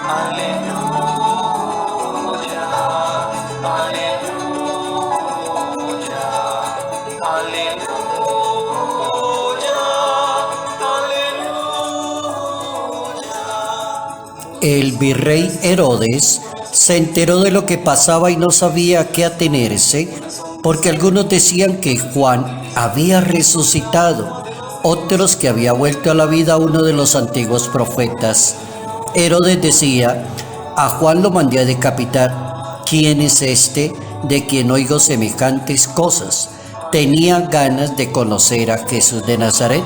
aleluya, aleluya, aleluya, aleluya. El virrey Herodes se enteró de lo que pasaba y no sabía a qué atenerse, porque algunos decían que Juan había resucitado, otros que había vuelto a la vida uno de los antiguos profetas. Herodes decía: a Juan lo mandé a decapitar. ¿Quién es este de quien oigo semejantes cosas? Tenía ganas de conocer a Jesús de Nazaret.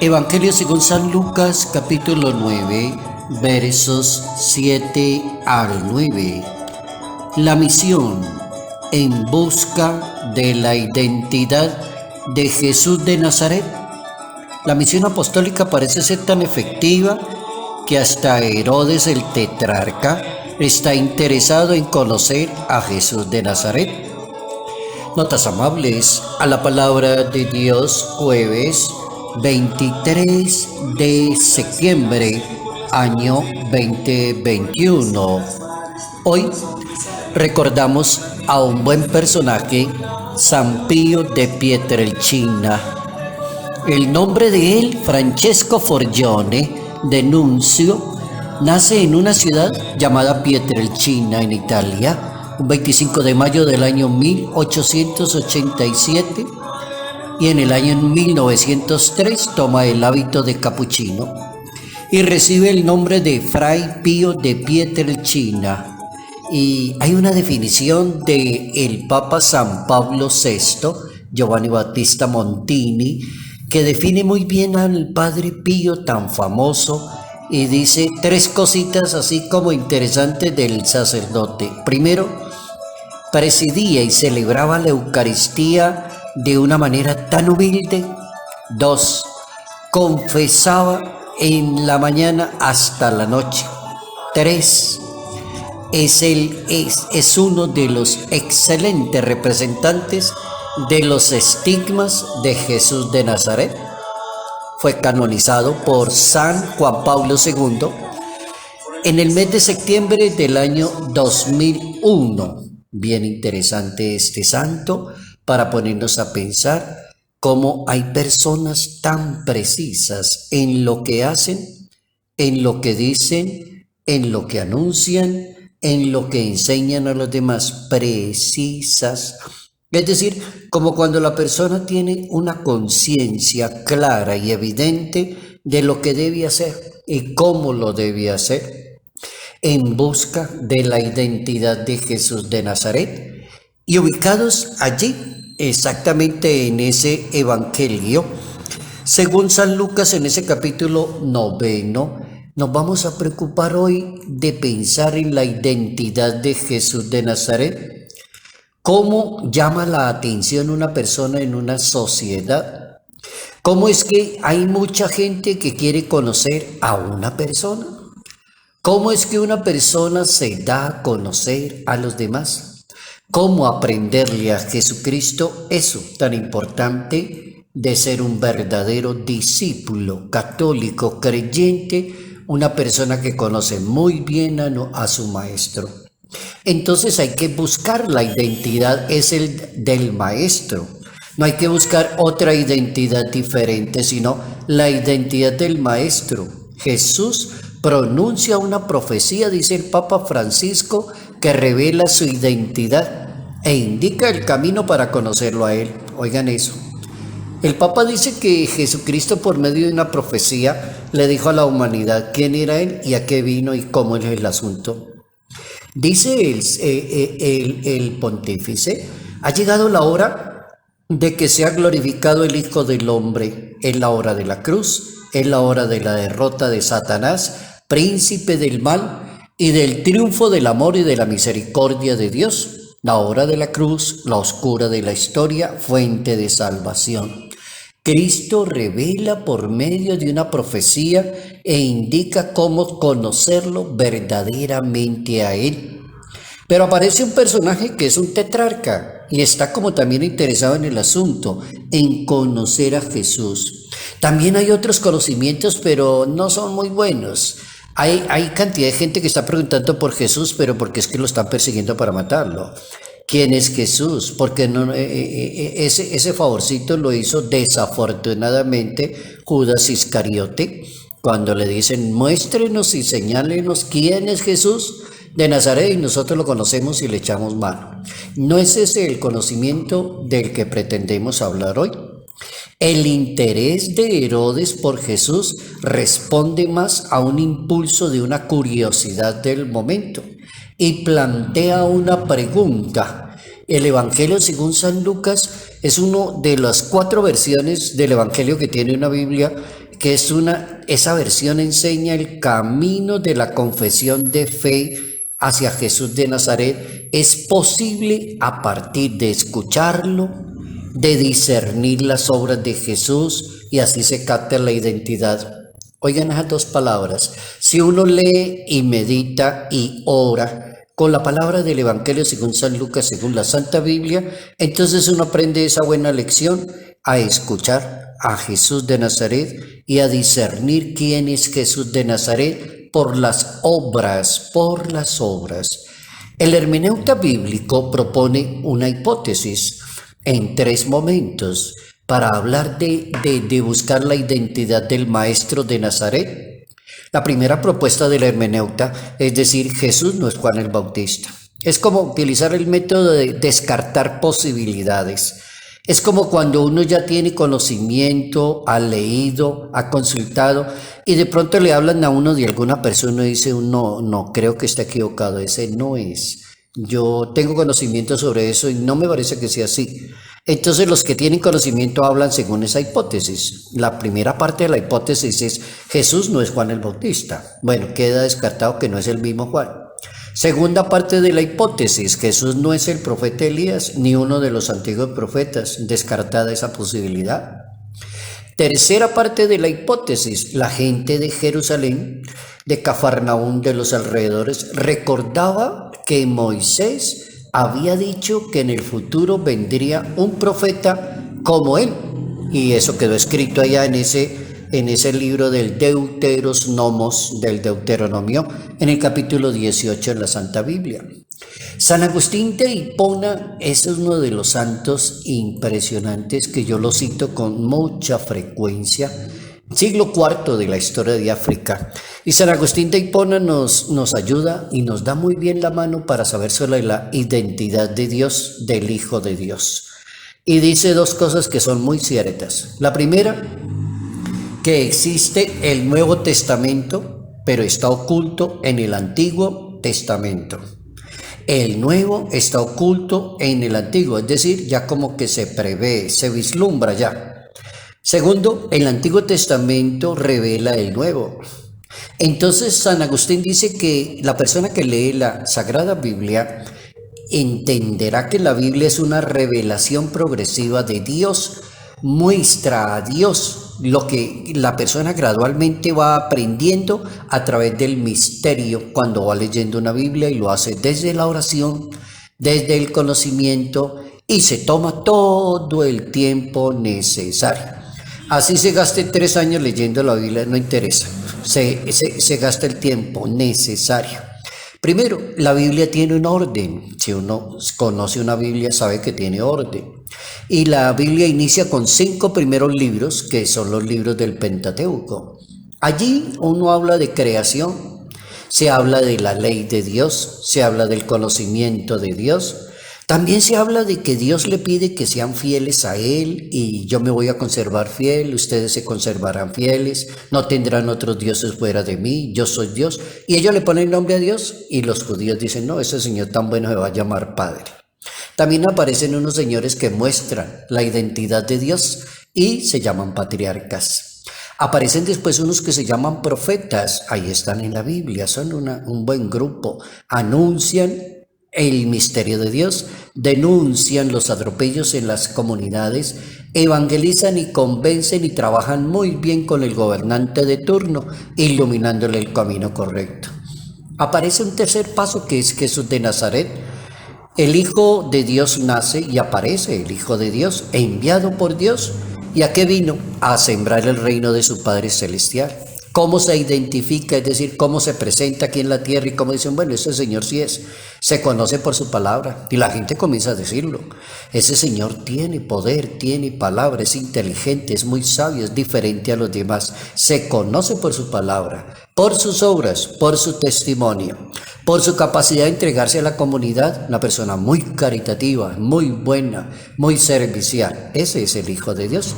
Evangelio según San Lucas, capítulo 9, versos 7 al 9. La misión en busca de la identidad de Jesús de Nazaret. La misión apostólica parece ser tan efectiva que hasta Herodes el tetrarca está interesado en conocer a Jesús de Nazaret. Notas amables a la palabra de Dios, jueves 23 de septiembre, año 2021. Hoy recordamos a un buen personaje, San Pío de Pietrelcina. El nombre de él, Francesco Forgione, de Nuncio, nace en una ciudad llamada Pietrelcina, en Italia, un 25 de mayo del año 1887, y en el año 1903 toma el hábito de capuchino y recibe el nombre de Fray Pío de Pietrelcina. Y hay una definición de el Papa San Pablo VI, Giovanni Battista Montini, que define muy bien al Padre Pío tan famoso y dice tres cositas así como interesantes del sacerdote. Primero, presidía y celebraba la Eucaristía de una manera tan humilde. Dos, confesaba en la mañana hasta la noche. Tres, es uno de los excelentes representantes de los estigmas de Jesús de Nazaret. Fue canonizado por San Juan Pablo II en el mes de septiembre del año 2001. Bien interesante este santo para ponernos a pensar cómo hay personas tan precisas en lo que hacen, en lo que dicen, en lo que anuncian, en lo que enseñan a los demás, precisas. Es decir, como cuando la persona tiene una conciencia clara y evidente de lo que debe hacer y cómo lo debe hacer, en busca de la identidad de Jesús de Nazaret. Y ubicados allí, exactamente en ese evangelio, según San Lucas, en ese capítulo 9, nos vamos a preocupar hoy de pensar en la identidad de Jesús de Nazaret. ¿Cómo llama la atención una persona en una sociedad? ¿Cómo es que hay mucha gente que quiere conocer a una persona? ¿Cómo es que una persona se da a conocer a los demás? ¿Cómo aprenderle a Jesucristo eso tan importante de ser un verdadero discípulo católico creyente, una persona que conoce muy bien a su maestro? Entonces hay que buscar la identidad, es el del maestro. No hay que buscar otra identidad diferente, sino la identidad del maestro. Jesús pronuncia una profecía, dice el Papa Francisco, que revela su identidad e indica el camino para conocerlo a él. Oigan eso. El Papa dice que Jesucristo, por medio de una profecía, le dijo a la humanidad quién era él y a qué vino y cómo es el asunto. Dice el pontífice: ha llegado la hora de que sea glorificado el Hijo del Hombre. Es la hora de la cruz, es la hora de la derrota de Satanás, príncipe del mal, y del triunfo del amor y de la misericordia de Dios. La hora de la cruz, la oscura de la historia, fuente de salvación. Cristo revela por medio de una profecía e indica cómo conocerlo verdaderamente a Él. Pero aparece un personaje que es un tetrarca y está como también interesado en el asunto, en conocer a Jesús. También hay otros conocimientos, pero no son muy buenos. Hay cantidad de gente que está preguntando por Jesús, pero porque es que lo están persiguiendo para matarlo. ¿Quién es Jesús? Porque no, ese favorcito lo hizo desafortunadamente Judas Iscariote, cuando le dicen, muéstrenos y señálenos quién es Jesús de Nazaret, y nosotros lo conocemos y le echamos mano. No es ese el conocimiento del que pretendemos hablar hoy. El interés de Herodes por Jesús responde más a un impulso de una curiosidad del momento y plantea una pregunta. El Evangelio según San Lucas es una de las 4 versiones del Evangelio que tiene una Biblia, que esa versión enseña el camino de la confesión de fe hacia Jesús de Nazaret. Es posible a partir de escucharlo, de discernir las obras de Jesús, y así se capta la identidad. Oigan esas 2 palabras. Si uno lee y medita y ora con la palabra del Evangelio según San Lucas, según la Santa Biblia, entonces uno aprende esa buena lección a escuchar a Jesús de Nazaret y a discernir quién es Jesús de Nazaret por las obras, El hermeneuta bíblico propone una hipótesis en 3 momentos para hablar de buscar la identidad del maestro de Nazaret. La primera propuesta del hermeneuta es decir, Jesús no es Juan el Bautista. Es como utilizar el método de descartar posibilidades. Es como cuando uno ya tiene conocimiento, ha leído, ha consultado, y de pronto le hablan a uno de alguna persona y dice, no, creo que está equivocado, ese no es. Yo tengo conocimiento sobre eso y no me parece que sea así. Entonces los que tienen conocimiento hablan según esa hipótesis. La primera parte de la hipótesis es, Jesús no es Juan el Bautista. Bueno, queda descartado que no es el mismo Juan. Segunda parte de la hipótesis, Jesús no es el profeta Elías ni uno de los antiguos profetas, descartada esa posibilidad. Tercera parte de la hipótesis, la gente de Jerusalén, de Cafarnaúm, de los alrededores, recordaba que Moisés había dicho que en el futuro vendría un profeta como él, y eso quedó escrito allá en ese libro del Deuteronomos, del Deuteronomio, en el capítulo 18 en la Santa Biblia. San Agustín de Hipona es uno de los santos impresionantes que yo lo cito con mucha frecuencia, siglo IV de la historia de África. Y San Agustín de Hipona nos ayuda y nos da muy bien la mano para saber sobre la identidad de Dios, del Hijo de Dios. Y dice 2 cosas que son muy ciertas. La primera, que existe el Nuevo Testamento, pero está oculto en el Antiguo Testamento. El Nuevo está oculto en el Antiguo, es decir, ya como que se prevé, se vislumbra ya. Segundo, el Antiguo Testamento revela el Nuevo. Entonces San Agustín dice que la persona que lee la Sagrada Biblia entenderá que la Biblia es una revelación progresiva de Dios, muestra a Dios lo que la persona gradualmente va aprendiendo a través del misterio cuando va leyendo una Biblia, y lo hace desde la oración, desde el conocimiento, y se toma todo el tiempo necesario. Así se gaste 3 años leyendo la Biblia, no interesa, se gasta el tiempo necesario. Primero, la Biblia tiene un orden. Si uno conoce una Biblia, sabe que tiene orden. Y la Biblia inicia con 5 primeros libros, que son los libros del Pentateuco. Allí uno habla de creación, se habla de la ley de Dios, se habla del conocimiento de Dios. También se habla de que Dios le pide que sean fieles a Él, y yo me voy a conservar fiel, ustedes se conservarán fieles, no tendrán otros dioses fuera de mí, yo soy Dios. Y ellos le ponen nombre a Dios, y los judíos dicen, no, ese Señor tan bueno se va a llamar Padre. También aparecen unos señores que muestran la identidad de Dios y se llaman patriarcas. Aparecen después unos que se llaman profetas, ahí están en la Biblia, son un buen grupo, anuncian el misterio de Dios, denuncian los atropellos en las comunidades, evangelizan y convencen y trabajan muy bien con el gobernante de turno, iluminándole el camino correcto. Aparece un tercer paso, que es Jesús de Nazaret. El Hijo de Dios nace y aparece el Hijo de Dios, enviado por Dios. ¿Y a qué vino? A sembrar el reino de su Padre Celestial. cómo se identifica, es decir, cómo se presenta aquí en la tierra y cómo dicen, bueno, ese Señor sí es, se conoce por su palabra y la gente comienza a decirlo. Ese Señor tiene poder, tiene palabra, es inteligente, es muy sabio, es diferente a los demás. Se conoce por su palabra, por sus obras, por su testimonio, por su capacidad de entregarse a la comunidad, una persona muy caritativa, muy buena, muy servicial. Ese es el Hijo de Dios.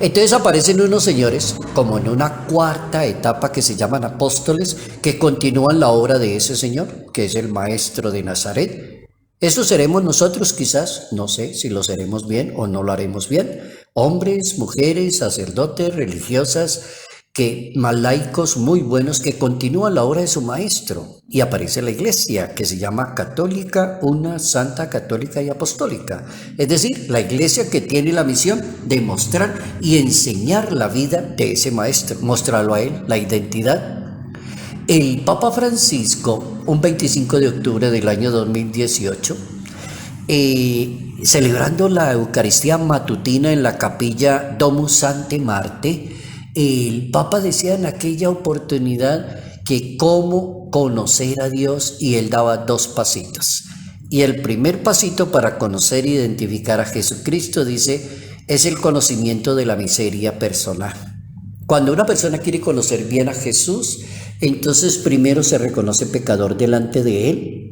Entonces aparecen unos señores, como en una cuarta etapa que se llaman apóstoles, que continúan la obra de ese Señor, que es el Maestro de Nazaret. Eso seremos nosotros quizás, no sé si lo seremos bien o no lo haremos bien. Hombres, mujeres, sacerdotes, religiosas, más laicos muy buenos que continúan la obra de su Maestro. Y aparece la iglesia que se llama católica, una santa, católica y apostólica. Es decir, la iglesia que tiene la misión de mostrar y enseñar la vida de ese Maestro, mostrarlo a él, la identidad. El Papa Francisco, un 25 de octubre del año 2018, celebrando la Eucaristía matutina en la capilla Domus Sancti Marthe, el Papa decía en aquella oportunidad que cómo conocer a Dios, y él daba 2 pasitos. Y el primer pasito para conocer e identificar a Jesucristo, dice, es el conocimiento de la miseria personal. Cuando una persona quiere conocer bien a Jesús, entonces primero se reconoce pecador delante de él.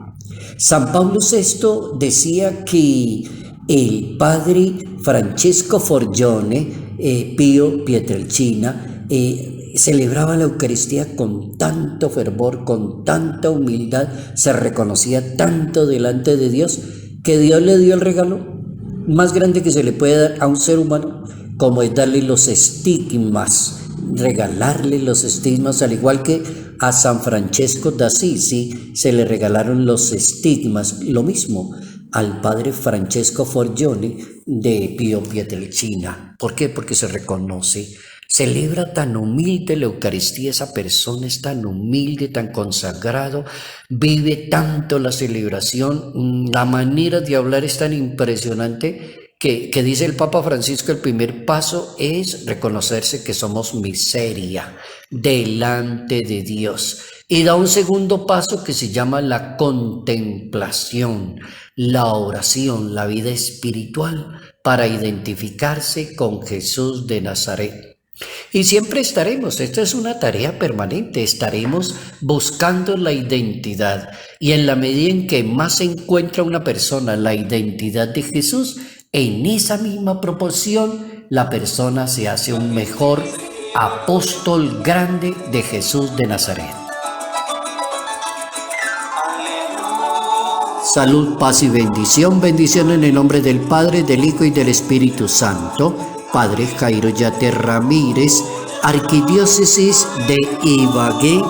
San Pablo VI decía que el padre Francesco Forgione, Pío Pietrelcina, celebraba la Eucaristía con tanto fervor, con tanta humildad, se reconocía tanto delante de Dios, que Dios le dio el regalo más grande que se le puede dar a un ser humano, como es darle los estigmas, regalarle los estigmas, al igual que a San Francesco de Assisi se le regalaron los estigmas, lo mismo al padre Francesco Forgione de Pío Pietrelcina. ¿Por qué? Porque se reconoce, celebra tan humilde la Eucaristía, esa persona es tan humilde, tan consagrado, vive tanto la celebración, la manera de hablar es tan impresionante que dice el Papa Francisco, el primer paso es reconocerse que somos miseria delante de Dios. Y da un segundo paso que se llama la contemplación, la oración, la vida espiritual, para identificarse con Jesús de Nazaret. Y siempre estaremos, esta es una tarea permanente, estaremos buscando la identidad. Y en la medida en que más se encuentra una persona la identidad de Jesús, en esa misma proporción la persona se hace un mejor apóstol grande de Jesús de Nazaret. Salud, paz y bendición. Bendición en el nombre del Padre, del Hijo y del Espíritu Santo. Padre Jairo Yate Ramírez, Arquidiócesis de Ibagué.